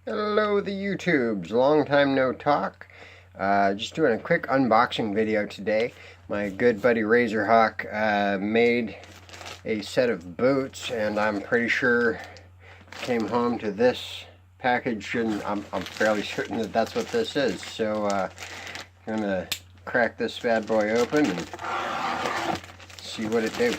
Hello the YouTubes, long time no talk. Just doing a quick unboxing video today. My good buddy RazorHawk made a set of boots, and I'm pretty sure came home to this package, and I'm fairly certain that that's what this is. So I'm gonna crack this bad boy open and see what it do.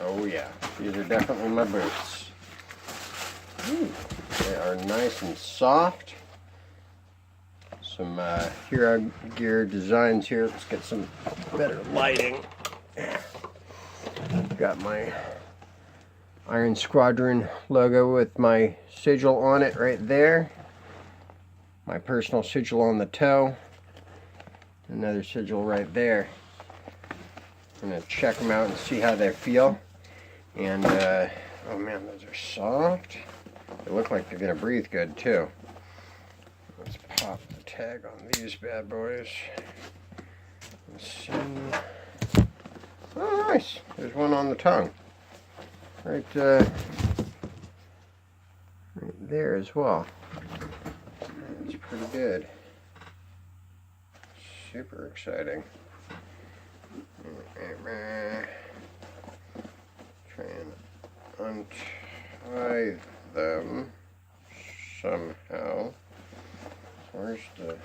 Oh yeah, these are definitely my boots. Ooh, they are nice and soft. Some HeroGear designs here. Let's get some better lighting. Got my Iron Squadron logo with my sigil on it right there. My personal sigil on the toe. Another sigil right there. I'm going to check them out and see how they feel. And, oh man, those are soft. They look like they're going to breathe good, too. Let's pop the tag on these bad boys. Let's see. Oh, nice. There's one on the tongue. Right there as well. That's pretty good. Super exciting. Try and untie them somehow. Where's the...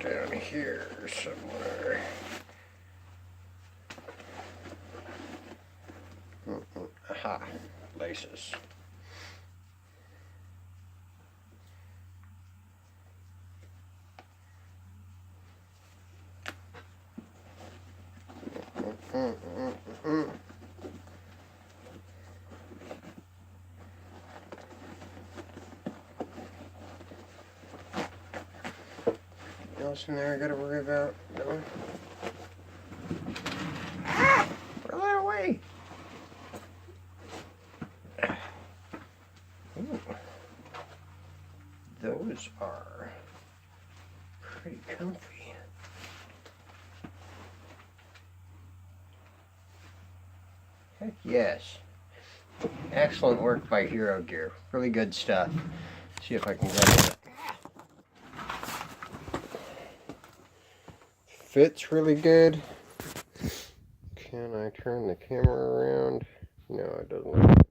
down here somewhere. Aha, laces. Anything else in there I gotta worry about? No? Ah! Throw that away! Ooh. Those are pretty comfy. Heck yes. Excellent work by HeroGear. Really good stuff. See if I can get it. Fits really good. Can I turn the camera around? No, it doesn't look good.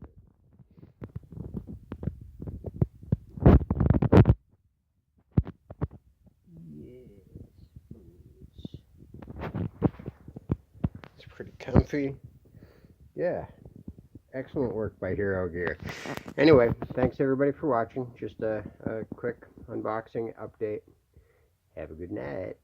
It's pretty comfy. Yeah. Excellent work by HeroGear. Anyway, thanks everybody for watching. Just a quick unboxing update. Have a good night.